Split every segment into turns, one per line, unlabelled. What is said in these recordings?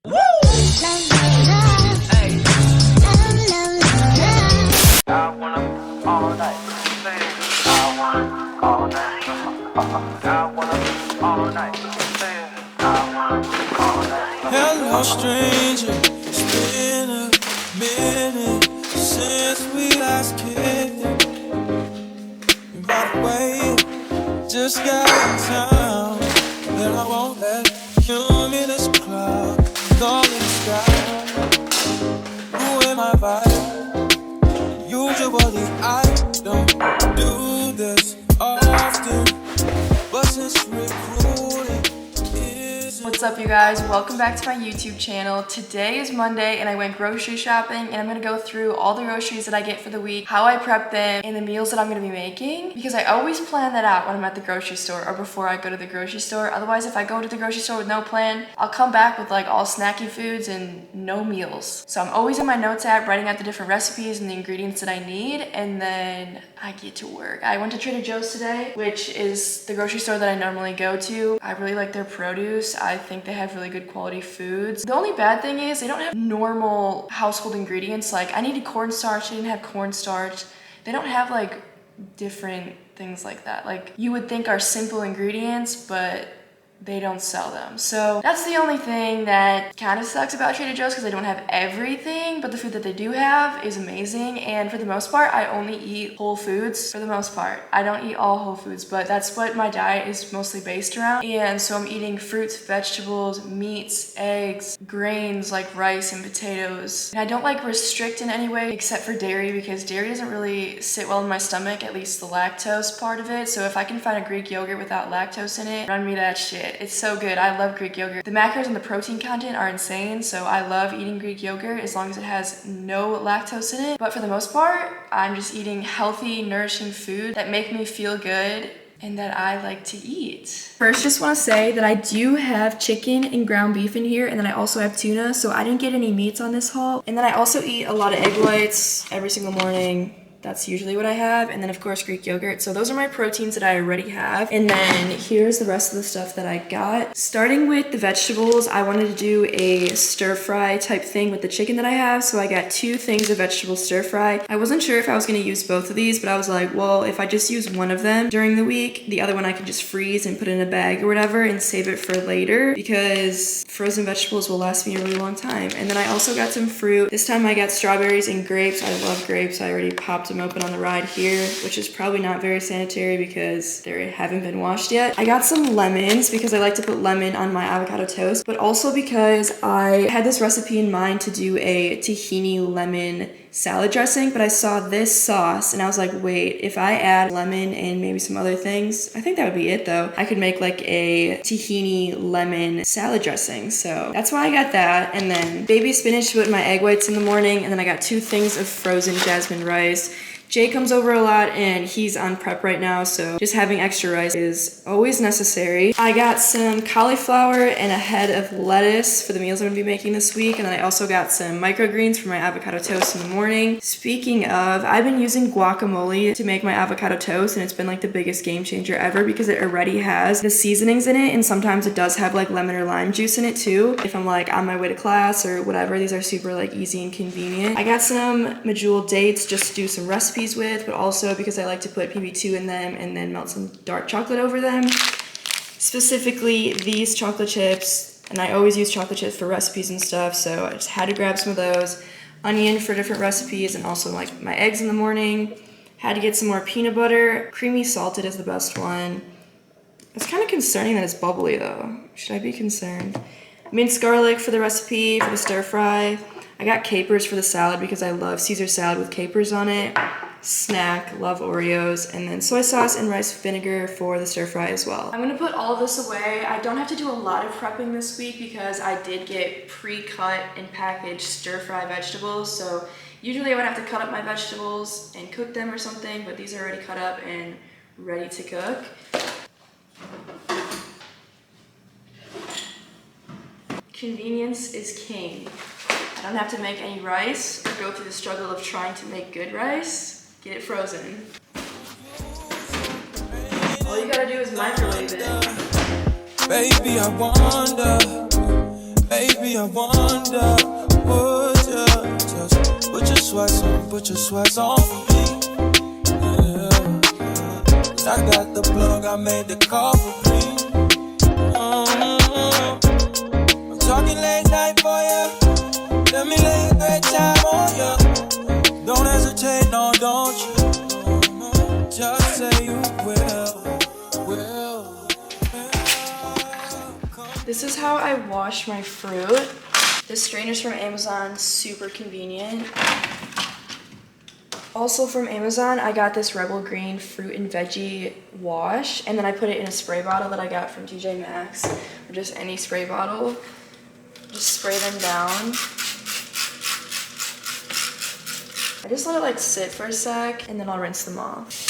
Woo! Hey. I wanna all night. I want all night. I want all night. I want all night.
Hello, stranger. It's been a minute since we last kicked. And by the way, just got in town, and I won't let cumulus cloud all in the sky ruin my vibe. Usually I don't do this often, but since recruiting is.
What's up, you guys? Welcome back to my YouTube channel. Today is Monday and I went grocery shopping, and I'm gonna go through all the groceries that I get for the week, how I prep them, and the meals that I'm gonna be making, because I always plan that out when I'm at the grocery store or before I go to the grocery store. Otherwise, if I go to the grocery store with no plan, I'll come back with like all snacky foods and no meals. So I'm always in my notes app writing out the different recipes and the ingredients that I need, and then I get to work. I went to Trader Joe's today, which is the grocery store that I normally go to. I really like their produce. I think they have really good quality foods. The only bad thing is they don't have normal household ingredients. Like I needed cornstarch, they didn't have cornstarch. They don't have like different things like that. Like you would think are simple ingredients, but they don't sell them. So that's the only thing that kind of sucks about Trader Joe's, because they don't have everything, but the food that they do have is amazing. And for the most part, I only eat whole foods for the most part. I don't eat all whole foods, but that's what my diet is mostly based around. And so I'm eating fruits, vegetables, meats, eggs, grains like rice and potatoes. And I don't like restrict in any way except for dairy, because dairy doesn't really sit well in my stomach, at least the lactose part of it. So if I can find a Greek yogurt without lactose in it, run me that shit. It's so good. I love Greek yogurt. The macros and the protein content are insane, so I love eating Greek yogurt as long as it has no lactose in it. But for the most part, I'm just eating healthy, nourishing food that make me feel good and that I like to eat. First, just want to say that I do have chicken and ground beef in here, and then I also have tuna, so I didn't get any meats on this haul. And then I also eat a lot of egg whites every single morning. That's usually what I have. And then of course Greek yogurt. So those are my proteins that I already have. And then here's the rest of the stuff that I got. Starting with the vegetables, I wanted to do a stir fry type thing with the chicken that I have. So I got 2 things of vegetable stir fry. I wasn't sure if I was gonna use both of these, but I was like, well, if I just use one of them during the week, the other one I can just freeze and put in a bag or whatever and save it for later, because frozen vegetables will last me a really long time. And then I also got some fruit. This time I got strawberries and grapes. I love grapes. I already popped them open on the ride here, which is probably not very sanitary because they haven't been washed yet. I got some lemons because I like to put lemon on my avocado toast, but also because I had this recipe in mind to do a tahini lemon salad dressing, but I saw this sauce and I was like, wait, if I add lemon and maybe some other things, I think that would be it though. I could make like a tahini lemon salad dressing. So that's why I got that. And then baby spinach to put in my egg whites in the morning. And then I got 2 things of frozen jasmine rice. Jay comes over a lot and he's on prep right now, so just having extra rice is always necessary. I got some cauliflower and a head of lettuce for the meals I'm gonna be making this week, and then I also got some microgreens for my avocado toast in the morning. Speaking of, I've been using guacamole to make my avocado toast, and it's been like the biggest game changer ever because it already has the seasonings in it, and sometimes it does have like lemon or lime juice in it too. If I'm like on my way to class or whatever, these are super like easy and convenient. I got some medjool dates just to do some recipes with, but also because I like to put PB2 in them and then melt some dark chocolate over them. Specifically these chocolate chips, and I always use chocolate chips for recipes and stuff, so I just had to grab some of those. Onion for different recipes, and also like my eggs in the morning. Had to get some more peanut butter. Creamy salted is the best one. It's kind of concerning that it's bubbly though. Should I be concerned? Minced garlic for the recipe, for the stir fry. I got capers for the salad because I love Caesar salad with capers on it. Snack, love Oreos, and then soy sauce and rice vinegar for the stir fry as well. I'm gonna put all of this away. I don't have to do a lot of prepping this week because I did get pre-cut and packaged stir fry vegetables. So usually I would have to cut up my vegetables and cook them or something, but these are already cut up and ready to cook. Convenience is king. I don't have to make any rice or go through the struggle of trying to make good rice. Get it frozen. All you gotta do is microwave it.
Baby, I wonder. Baby, I wonder, would you just put your sweats on for me? Yeah. 'Cause I got the plug, I made the call for me. I'm talking late night for you. Let me lay a great time on you. Don't hesitate, no, don't you? Just say you will.
This is how I wash my fruit. This strainer's from Amazon, super convenient. Also from Amazon, I got this Rebel Green fruit and veggie wash, and then I put it in a spray bottle that I got from TJ Maxx, or just any spray bottle. Just spray them down. I just let it like sit for a sec, and then I'll rinse them off.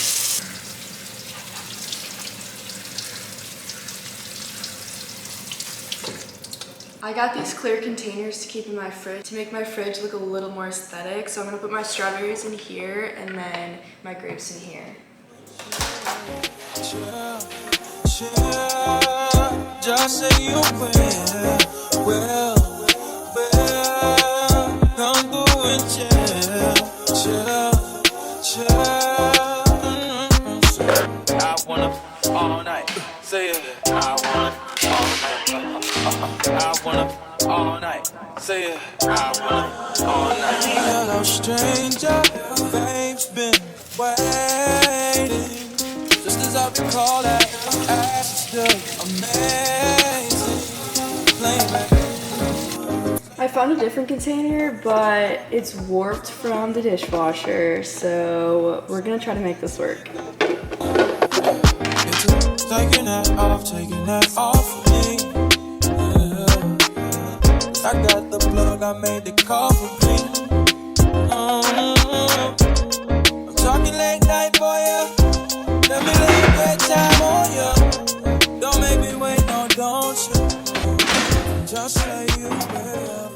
I got these clear containers to keep in my fridge to make my fridge look a little more aesthetic. So I'm gonna put my strawberries in here and then my grapes in here.
Just say you will, come through and chill.
I wanna all night. Say it. I wanna all night. I wanna all night. Say it. I wanna all night.
Hello, stranger. Babe's been waiting. Just as I've been called at, ass is amazing. Playback.
I found a different container, but it's warped from the dishwasher, so we're gonna try to make this work.
Taking that off for me. Yeah. I got the plug, I made the call for me. I'm talking late night for you. Let me lay a great time on you. Don't make me wait, no, don't you? Just say you will.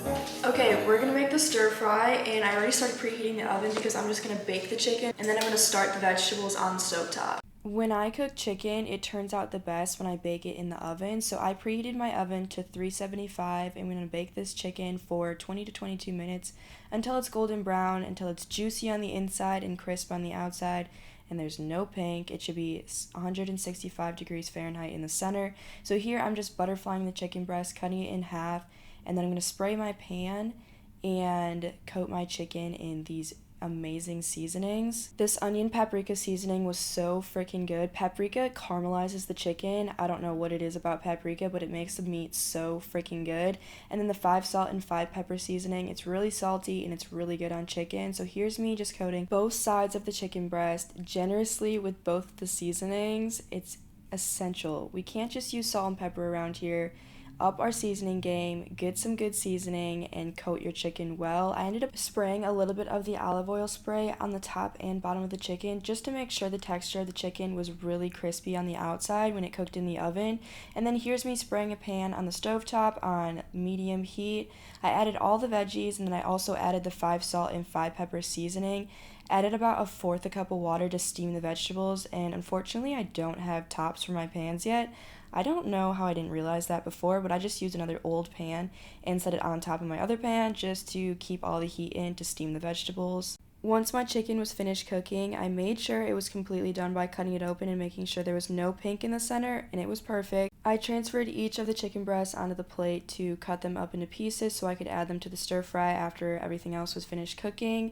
Okay, we're gonna make the stir fry, and I already started preheating the oven because I'm just gonna bake the chicken, and then I'm gonna start the vegetables on the stovetop. When I cook chicken, it turns out the best when I bake it in the oven. So I preheated my oven to 375, and I'm gonna bake this chicken for 20 to 22 minutes until it's golden brown, until it's juicy on the inside and crisp on the outside, and there's no pink. It should be 165 degrees Fahrenheit in the center. So here I'm just butterflying the chicken breast, cutting it in half, and then I'm gonna spray my pan and coat my chicken in these amazing seasonings. This onion paprika seasoning was so freaking good. Paprika caramelizes the chicken. I don't know what it is about paprika, but it makes the meat so freaking good. And then the 5 salt and 5 pepper seasoning, it's really salty and it's really good on chicken. So here's me just coating both sides of the chicken breast generously with both the seasonings. It's essential. We can't just use salt and pepper around here. Up our seasoning game, get some good seasoning, and coat your chicken well. I ended up spraying a little bit of the olive oil spray on the top and bottom of the chicken just to make sure the texture of the chicken was really crispy on the outside when it cooked in the oven. And then here's me spraying a pan on the stovetop on medium heat. I added all the veggies, and then I also added the 5 salt and 5 pepper seasoning. Added about 1/4 cup of water to steam the vegetables, and unfortunately I don't have tops for my pans yet. I don't know how I didn't realize that before, but I just used another old pan and set it on top of my other pan just to keep all the heat in to steam the vegetables. Once my chicken was finished cooking, I made sure it was completely done by cutting it open and making sure there was no pink in the center, and it was perfect. I transferred each of the chicken breasts onto the plate to cut them up into pieces so I could add them to the stir fry after everything else was finished cooking.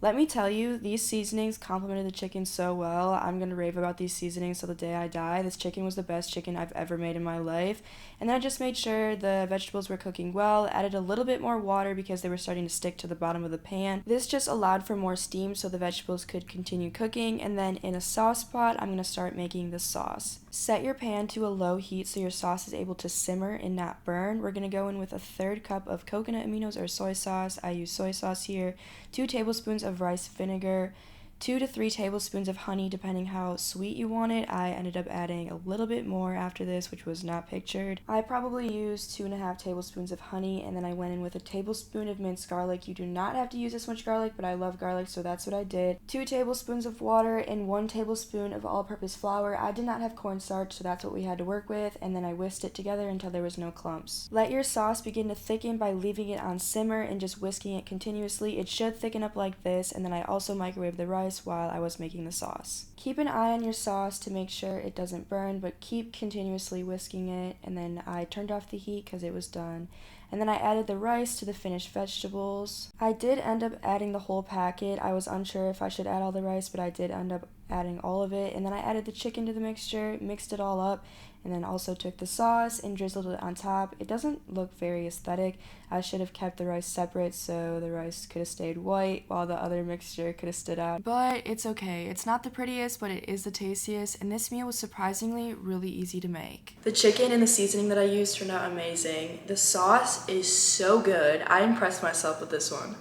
Let me tell you, these seasonings complemented the chicken so well. I'm going to rave about these seasonings till the day I die. This chicken was the best chicken I've ever made in my life. And then I just made sure the vegetables were cooking well, added a little bit more water because they were starting to stick to the bottom of the pan. This just allowed for more steam so the vegetables could continue cooking. And then in a sauce pot, I'm going to start making the sauce. Set your pan to a low heat so your sauce is able to simmer and not burn. We're going to go in with a 1/3 cup of coconut aminos or soy sauce. I use soy sauce here, 2 tablespoons of rice vinegar, 2 to 3 tablespoons of honey depending how sweet you want it. I ended up adding a little bit more after this, which was not pictured. I probably used 2.5 tablespoons of honey, and then I went in with a tablespoon of minced garlic. You do not have to use this much garlic, but I love garlic, so that's what I did. 2 tablespoons of water and 1 tablespoon of all-purpose flour. I did not have cornstarch, so that's what we had to work with, and then I whisked it together until there was no clumps. Let your sauce begin to thicken by leaving it on simmer and just whisking it continuously. It should thicken up like this, and then I also microwaved the rice while I was making the sauce. Keep an eye on your sauce to make sure it doesn't burn, but keep continuously whisking it, and then I turned off the heat because it was done. And then I added the rice to the finished vegetables. I did end up adding the whole packet. I was unsure if I should add all the rice, but I did end up adding all of it. And then I added the chicken to the mixture, mixed it all up, and then also took the sauce and drizzled it on top. It doesn't look very aesthetic. I should have kept the rice separate so the rice could have stayed white while the other mixture could have stood out. But it's okay. It's not the prettiest, but it is the tastiest, and this meal was surprisingly really easy to make. The chicken and the seasoning that I used turned out amazing. The sauce is so good. I impressed myself with this one.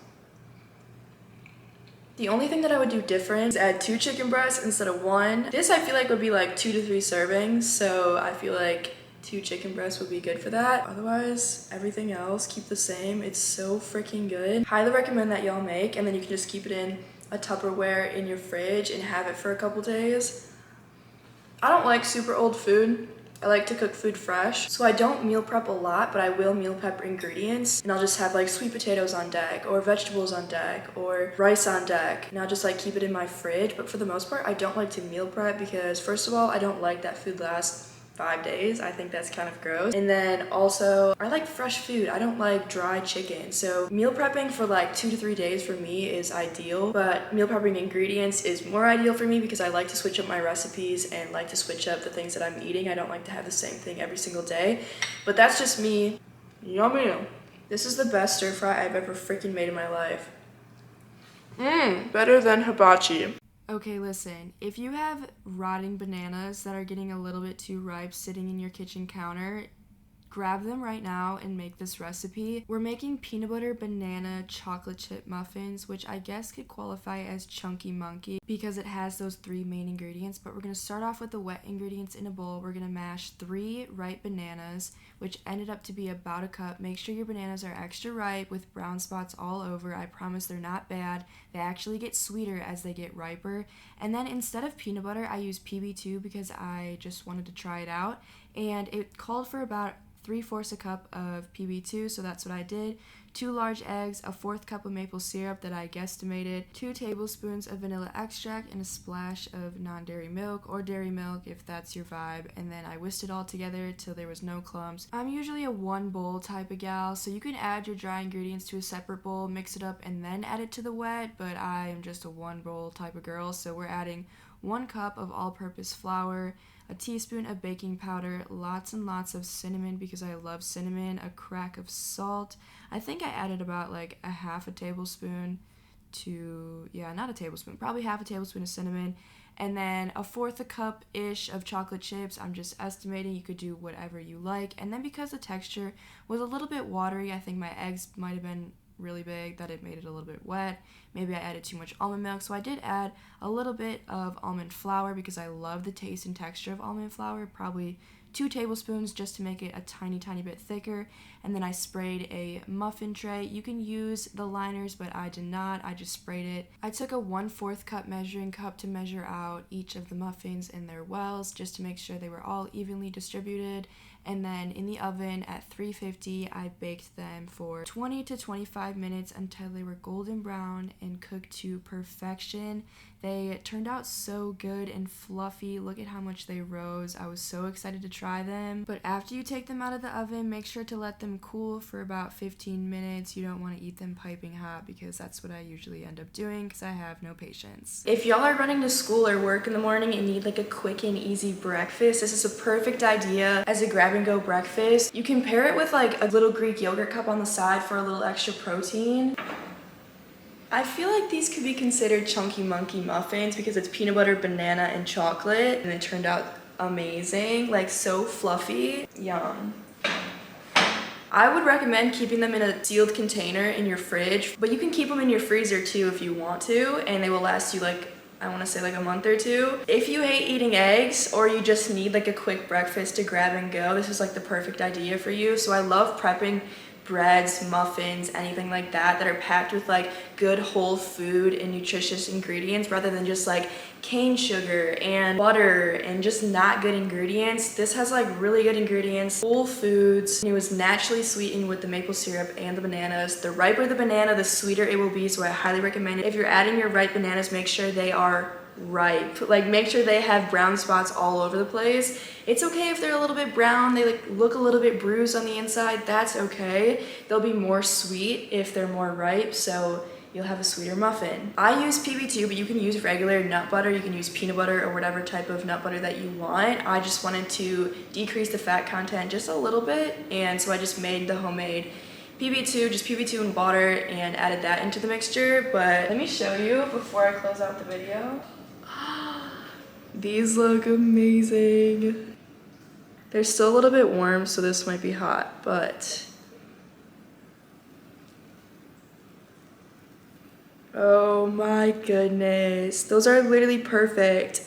The only thing that I would do different is add 2 chicken breasts instead of 1. This I feel like would be like 2 to 3 servings, so I feel like 2 chicken breasts would be good for that. Otherwise, everything else keep the same. It's so freaking good. Highly recommend that y'all make, and then you can just keep it in a Tupperware in your fridge and have it for a couple days. I don't like super old food. I like to cook food fresh, so I don't meal prep a lot, but I will meal prep ingredients, and I'll just have like sweet potatoes on deck, or vegetables on deck, or rice on deck, and I'll just like keep it in my fridge. But for the most part, I don't like to meal prep because first of all, I don't like that food lasts 5 days. I think that's kind of gross. And then also, I like fresh food. I don't like dry chicken. So meal prepping for like 2 to 3 days for me is ideal, but meal prepping ingredients is more ideal for me because I like to switch up my recipes and like to switch up the things that I'm eating. I don't like to have the same thing every single day, but that's just me. Yummy. This is the best stir fry I've ever freaking made in my life. Better than hibachi. Okay, listen, if you have rotting bananas that are getting a little bit too ripe sitting in your kitchen counter, grab them right now and make this recipe. We're making peanut butter banana chocolate chip muffins, which I guess could qualify as chunky monkey because it has those 3 main ingredients, but we're going to start off with the wet ingredients in a bowl. We're going to mash 3 ripe bananas, which ended up to be about a cup. Make sure your bananas are extra ripe with brown spots all over. I promise they're not bad. They actually get sweeter as they get riper. And then instead of peanut butter, I use PB2 because I just wanted to try it out, and it called for about 3/4 a cup of PB2, so that's what I did. 2 large eggs, a 1/4 cup of maple syrup that I guesstimated, 2 tablespoons of vanilla extract, and a splash of non-dairy milk or dairy milk if that's your vibe, and then I whisked it all together till there was no clumps. I'm usually a 1 bowl type of gal, so you can add your dry ingredients to a separate bowl, mix it up, and then add it to the wet, but I am just a 1 bowl type of girl, so we're adding 1 cup of all-purpose flour, a teaspoon of baking powder, lots and lots of cinnamon because I love cinnamon, a crack of salt. I think I added about like a 1/2 tablespoon to, not a tablespoon, probably 1/2 tablespoon of cinnamon, and then a 1/4 cup-ish of chocolate chips. I'm just estimating. You could do whatever you like. And then because the texture was a little bit watery, I think my eggs might have been really big, that it made it a little bit wet. Maybe I added too much almond milk, so I did add a little bit of almond flour because I love the taste and texture of almond flour, probably 2 tablespoons just to make it a tiny bit thicker. And then I sprayed a muffin tray. You can use the liners, but I did not. I just sprayed it. I took a 1/4 cup measuring cup to measure out each of the muffins and their wells just to make sure they were all evenly distributed. And then in the oven at 350, I baked them for 20 to 25 minutes until they were golden brown and cooked to perfection. They turned out so good and fluffy. Look at how much they rose. I was so excited to try them. But after you take them out of the oven, make sure to let them cool for about 15 minutes. You don't want to eat them piping hot because that's what I usually end up doing because I have no patience. If y'all are running to school or work in the morning and need like a quick and easy breakfast, this is a perfect idea as a grab-and-go breakfast. You can pair it with like a little Greek yogurt cup on the side for a little extra protein. I feel like these could be considered chunky monkey muffins because it's peanut butter, banana, and chocolate, and it turned out amazing, like so fluffy. Yum. I would recommend keeping them in a sealed container in your fridge, but you can keep them in your freezer too if you want to, and they will last you like I want to say like a month or two. If you hate eating eggs or you just need like a quick breakfast to grab and go, this is like the perfect idea for you. So I love prepping breads, muffins, anything like that are packed with like good whole food and nutritious ingredients rather than just like cane sugar and butter and just not good ingredients. This has like really good ingredients, whole foods, and it was naturally sweetened with the maple syrup and the bananas. The riper the banana, the sweeter it will be, so I highly recommend it. If you're adding your ripe bananas, make sure they are ripe. Like make sure they have brown spots all over the place. It's okay if they're a little bit brown, they like look a little bit bruised on the inside, that's okay. They'll be more sweet if they're more ripe, so you'll have a sweeter muffin. I use PB2, but you can use regular nut butter, you can use peanut butter or whatever type of nut butter that you want. I just wanted to decrease the fat content just a little bit, and so I just made the homemade PB2, just PB2 and water, and added that into the mixture. But let me show you before I close out the video. These look amazing. They're still a little bit warm, so this might be hot, but oh my goodness. Those are literally perfect.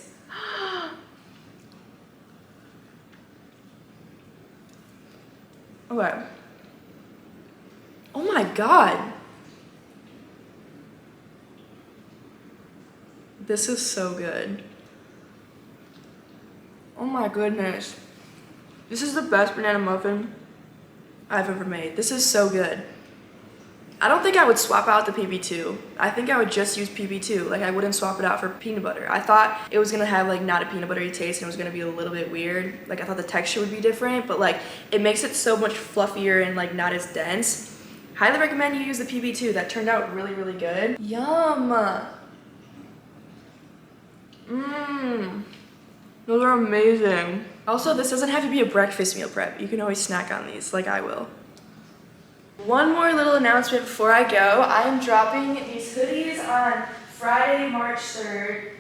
Okay. Oh my God. This is so good. Oh my goodness. This is the best banana muffin I've ever made. This is so good. I don't think I would swap out the PB2. I think I would just use PB2. Like I wouldn't swap it out for peanut butter. I thought it was gonna have like not a peanut buttery taste and it was gonna be a little bit weird. Like I thought the texture would be different, but like it makes it so much fluffier and like not as dense. Highly recommend you use the PB2. That turned out really, really good. Yum. Mmm. Those are amazing. Also, this doesn't have to be a breakfast meal prep. You can always snack on these like I will. One more little announcement before I go. I am dropping these hoodies on Friday, March 3rd.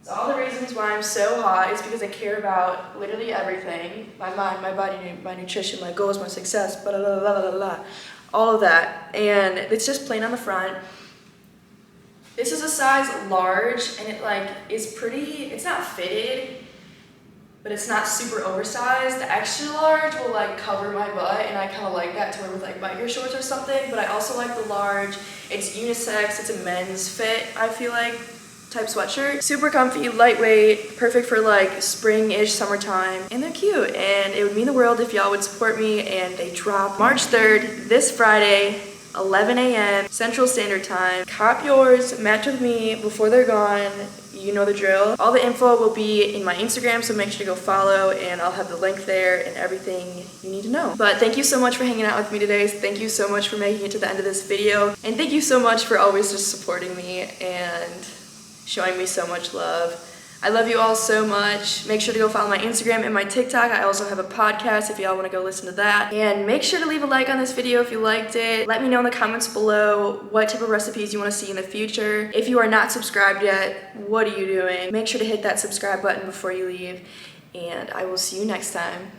So all the reasons why I'm so hot is because I care about literally everything. My mind, my body, my nutrition, my goals, my success, blah, blah, blah, blah, blah, all of that. And it's just plain on the front. This is a size large and it like is pretty, it's not fitted, but it's not super oversized. The extra large will like cover my butt and I kind of like that to wear with like biker shorts or something, but I also like the large. It's unisex, it's a men's fit, I feel like, type sweatshirt. Super comfy, lightweight, perfect for like spring-ish, summertime, and they're cute. And it would mean the world if y'all would support me, and they drop March 3rd, this Friday, 11 a.m. Central Standard Time. Cop yours, match with me before they're gone. You know the drill. All the info will be in my Instagram, so make sure to go follow, and I'll have the link there and everything you need to know. But thank you so much for hanging out with me today. Thank you so much for making it to the end of this video. And thank you so much for always just supporting me and showing me so much love. I love you all so much. Make sure to go follow my Instagram and my TikTok. I also have a podcast if y'all want to go listen to that. And make sure to leave a like on this video if you liked it. Let me know in the comments below what type of recipes you want to see in the future. If you are not subscribed yet, what are you doing? Make sure to hit that subscribe button before you leave. And I will see you next time.